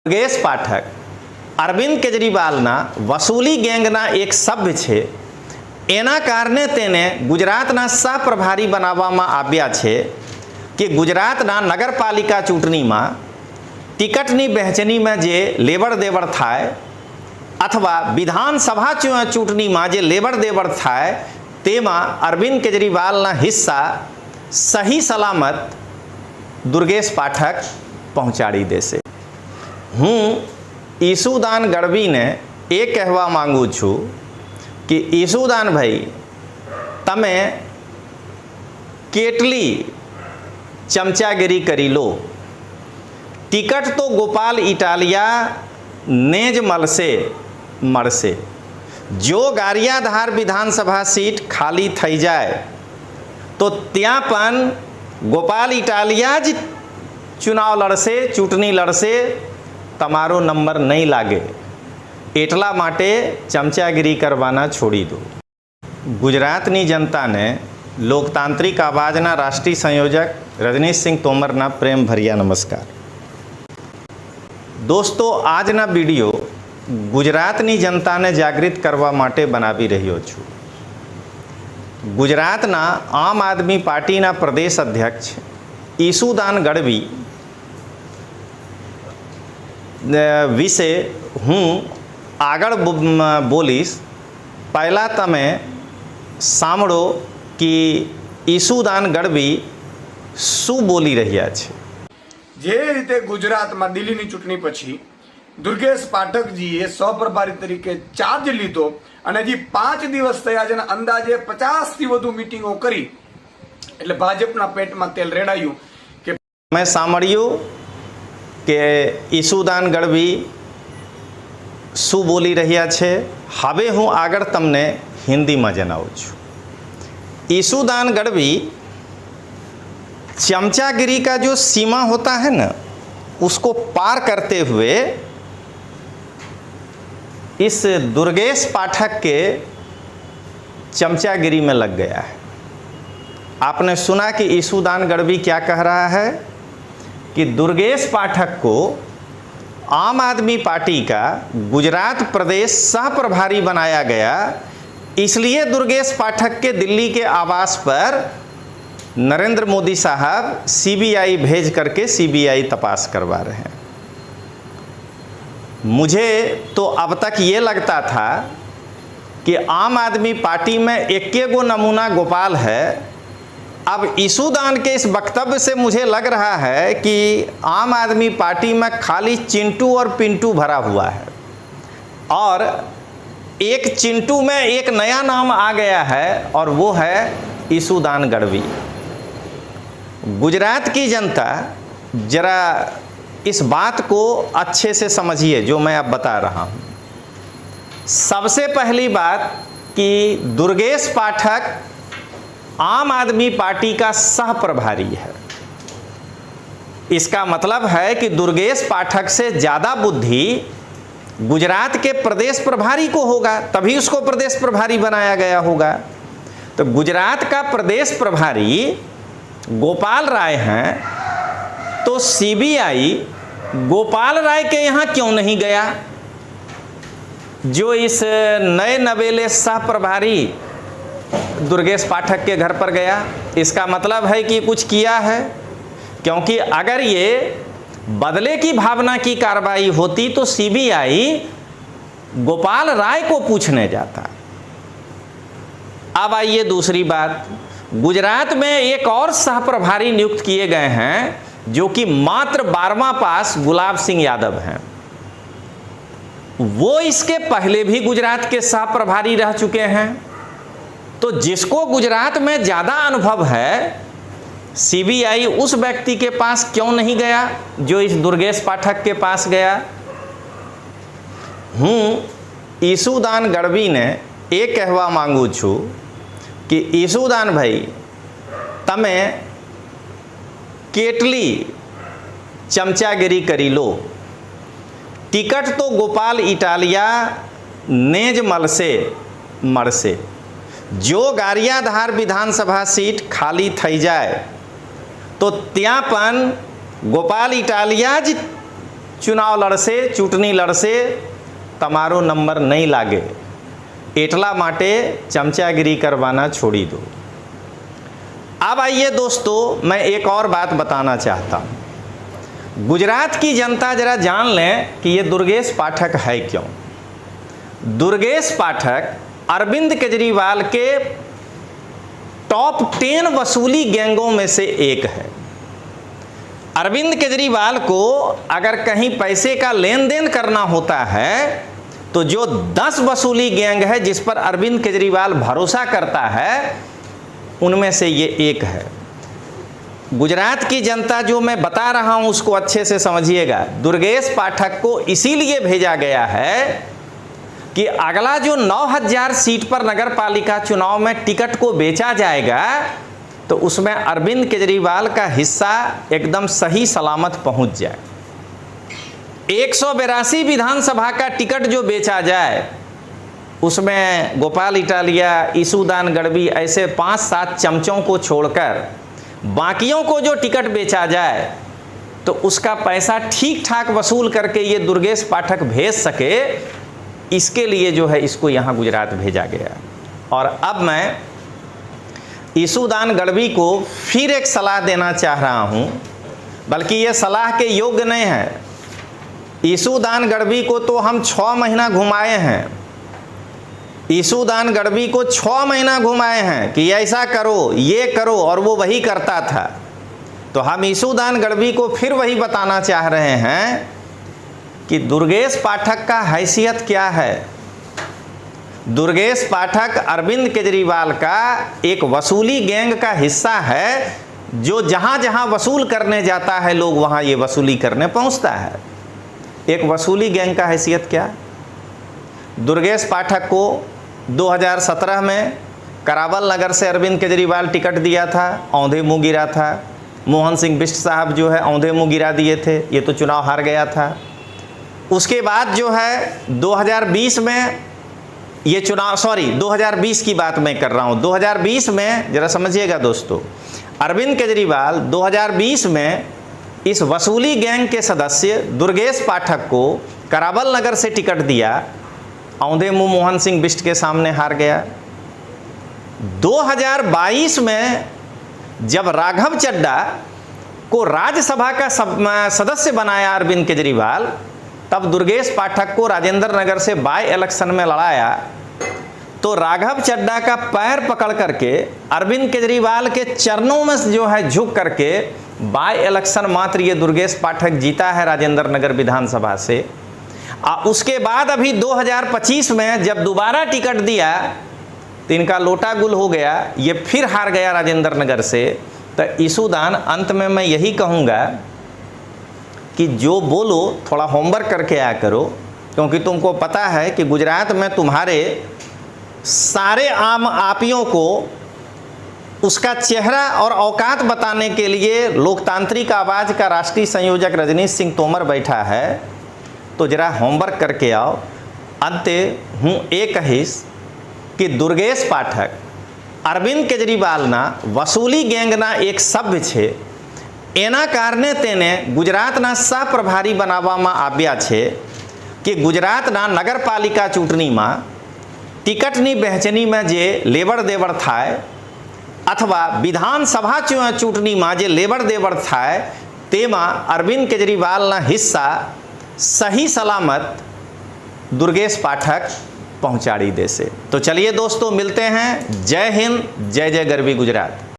दुर्गेश पाठक अरविंद केजरीवालના વસૂલી ગેંગના એક સભ્ય છે। એના કારણે તેને ગુજરાતના સહપ્રભારી બનાવવામાં આવ્યા છે કે ગુજરાતના નગરપાલિકા ચૂંટણીમાં ટિકટની વહેંચણીમાં જે લેવડ દેવડ થાય अथवा विधानसभा चूंटणीमां जे लेवड़ देवड़ थाय तेमां अरविंद केजरीवालना हिस्सा सही सलामत दुर्गेश पाठक पहुँचाड़ी देशे। हूँ ईशुदान गढ़वी ने ए कहवा मांगू छूँ कि ईशुदान भाई तमे केटली चमचागिरी करी लो। टिकट तो गोपाल इटालिया नेज मलसे मरसे। जो गारियाधार विधानसभा सीट खाली थई जाए तो त्या पण गोपाल इटालिया ज चुनाव लड़से चूंटणी लड़से तमारो नंबर नहीं लागे। एटला माटे चमचागिरी करवाना छोड़ी दो। गुजरातनी जनता ने लोकतांत्रिक आवाजना राष्ट्रीय संयोजक रजनीश सिंह तोमरना प्रेम भरिया नमस्कार। दोस्तों આજના વિડિયો ગુજરાતની જનતાને જાગૃત કરવા માટે બનાવી રહ્યો છું। ગુજરાતના આમ આદમી પાર્ટીના પ્રદેશ અધ્યક્ષ ઈશુદાન ગઢવી વિશે હું આગળ બોલીશ। પહેલા તમે સાંભળો કે ઈશુદાન ગઢવી શું બોલી રહ્યા છે। જે રીતે ગુજરાતમાં દિલ્હીની ચૂંટણી પછી દુર્ગેશ પાઠકજીએ સહપ્રભારી તરીકે ચાર્જ લીધો અને હજી 5 દિવસ થયા છે અને અંદાજે 50 થી વધુ મીટિંગો કરી એટલે ભાજપના પેટમાં તેલ રેડાયું કે મેં સાંભળ્યું કે ઈશુદાન ગઢવી શું બોલી રહ્યા છે। હવે હું આગળ તમને હિન્દીમાં જણાવું છું। ईशुदान गढ़वी चमचागिरी का जो सीमा होता है ना उसको पार करते हुए इस दुर्गेश पाठक के चमचागिरी में लग गया है। आपने सुना कि ईशुदान गढ़वी क्या कह रहा है कि दुर्गेश पाठक को आम आदमी पार्टी का गुजरात प्रदेश सहप्रभारी बनाया गया, इसलिए दुर्गेश पाठक के दिल्ली के आवास पर नरेंद्र मोदी साहब सीबीआई भेज करके सीबीआई तपास करवा रहे हैं। मुझे तो अब तक ये लगता था कि आम आदमी पार्टी में एक गो नमूना गोपाल है। अब ईशुदान के इस वक्तव्य से मुझे लग रहा है कि आम आदमी पार्टी में खाली चिंटू और पिंटू भरा हुआ है और एक चिंटू में एक नया नाम आ गया है और वो है ईशुदान गढ़वी। गुजरात की जनता जरा इस बात को अच्छे से समझिए जो मैं अब बता रहा हूँ। सबसे पहली बात कि दुर्गेश पाठक आम आदमी पार्टी का सह प्रभारी है। इसका मतलब है कि दुर्गेश पाठक से ज़्यादा बुद्धि गुजरात के प्रदेश प्रभारी को होगा, तभी उसको प्रदेश प्रभारी बनाया गया होगा। तो गुजरात का प्रदेश प्रभारी गोपाल राय हैं तो सीबीआई गोपाल राय के यहाँ क्यों नहीं गया जो इस नए नवेले सह प्रभारी दुर्गेश पाठक के घर पर गया। इसका मतलब है कि कुछ किया है, क्योंकि अगर ये बदले की भावना की कार्रवाई होती तो सीबीआई गोपाल राय को पूछने जाता। अब आइए दूसरी बात, गुजरात में एक और सहप्रभारी नियुक्त किए गए हैं जो कि मात्र 12वां पास गुलाब सिंह यादव हैं। वो इसके पहले भी गुजरात के सहप्रभारी रह चुके हैं। तो जिसको गुजरात में ज़्यादा अनुभव है सीबीआई उस व्यक्ति के पास क्यों नहीं गया जो इस दुर्गेश पाठक के पास गया। हूँ ईशुदान गढ़वी ने ए कहवा मांगू छूँ कि ईशुदान भाई तमे केटली चमचागिरी करी लो। टिकट तो गोपाल इटालिया नेज मलसे मरसे। जो गारियाधार विधानसभा सीट खाली थई जाए तो त्या पण गोपाल इटालिया ज चुनाव लड़से, चूंटणी लड़से, તમારો નંબર નહીં લાગે, એટલા માટે चमचागिरी करवाना छोड़ी दो। अब आइए दोस्तों, मैं एक और बात बताना चाहता हूँ। गुजरात की जनता जरा जान लें कि ये दुर्गेश पाठक है क्यों। दुर्गेश पाठक अरविंद केजरीवाल के टॉप 10 वसूली गैंगों में से एक है। अरविंद केजरीवाल को अगर कहीं पैसे का लेन देन करना होता है तो जो 10 वसूली गैंग है जिस पर अरविंद केजरीवाल भरोसा करता है उनमें से ये एक है। गुजरात की जनता जो मैं बता रहा हूं उसको अच्छे से समझिएगा। दुर्गेश पाठक को इसीलिए भेजा गया है कि अगला जो 9000 सीट पर नगर पालिका चुनाव में टिकट को बेचा जाएगा तो उसमें अरविंद केजरीवाल का हिस्सा एकदम सही सलामत पहुंच जाए। 182 विधानसभा का टिकट जो बेचा जाए उसमें गोपाल इटालिया, ईसूदान गढ़वी ऐसे 5-7 चमचों को छोड़कर बाकियों को जो टिकट बेचा जाए तो उसका पैसा ठीक ठाक वसूल करके ये दुर्गेश पाठक भेज सके, इसके लिए जो है इसको यहाँ गुजरात भेजा गया। और अब मैं ईसूदान गढ़वी को फिर एक सलाह देना चाह रहा हूँ, बल्कि ये सलाह के योग्य नहीं है। ईसूदान गढ़वी को तो हम 6 महीना घुमाए हैं, ईसूदान गढ़वी को 6 महीना घुमाए हैं कि ऐसा करो, ये करो, और वो वही करता था। तो हम ईसूदान गढ़वी को फिर वही बताना चाह रहे हैं कि दुर्गेश पाठक का हैसियत क्या है। दुर्गेश पाठक अरविंद केजरीवाल का एक वसूली गैंग का हिस्सा है, जो जहां जहां वसूल करने जाता है लोग वहां ये वसूली करने पहुंचता है। एक वसूली गैंग का हैसियत क्या। दुर्गेश पाठक को 2017 में करावल नगर से अरविंद केजरीवाल टिकट दिया था, औंधे मुंह गिरा था। मोहन सिंह बिष्ट साहब जो है औंधे मुंह गिरा दिए थे, ये तो चुनाव हार गया था। उसके बाद जो है 2020 में ये चुनाव, 2020 की बात मैं कर रहा हूँ। 2020 में जरा समझिएगा दोस्तों, अरविंद केजरीवाल 2020 में इस वसूली गैंग के सदस्य दुर्गेश पाठक को करावल नगर से टिकट दिया, औंधे मुंह मोहन सिंह बिष्ट के सामने हार गया। 2022 में जब राघव चड्डा को राज्यसभा का सदस्य बनाया अरविंद केजरीवाल, तब दुर्गेश पाठक को राजेंद्र नगर से बाय इलेक्शन में लड़ाया तो राघव चड्डा का पैर पकड़ करके अरविंद केजरीवाल के चरणों में जो है झुक करके बाय इलेक्शन मात्र ये दुर्गेश पाठक जीता है राजेंद्र नगर विधानसभा से। उसके बाद अभी 2025 में जब दोबारा टिकट दिया तो इनका लोटा गुल हो गया, ये फिर हार गया राजेंद्र नगर से। तो ईसूदान, अंत में मैं यही कहूँगा कि जो बोलो थोड़ा होमवर्क करके आया करो, क्योंकि तुमको पता है कि गुजरात में तुम्हारे सारे आम आपियों को उसका चेहरा और औकात बताने के लिए लोकतांत्रिक आवाज़ का राष्ट्रीय संयोजक रजनीश सिंह तोमर बैठा है। तो जरा होमवर्क करके आओ। अंत हूँ एक कहिश कि दुर्गेश पाठक अरविंद केजरीवालना वसूली ગેંગના એક સભ્ય છે। એના કારણે તેને ગુજરાતના સહપ્રભારી બનાવવામાં આવ્યા છે કે ગુજરાતના નગરપાલિકા ચૂંટણીમાં ટિકટની વહેંચણીમાં જે લેવડ દેવડ થાય અથવા વિધાનસભા ચૂંટણીમાં જે લેવડ દેવડ થાય તેમાં અરવિંદ કેજરીવાલના हिस्सा सही सलामत दुर्गेश पाठक पहुंचाड़ी देसे। तो चलिए दोस्तों, मिलते हैं। जय हिंद, जय जय गरवी गुजरात।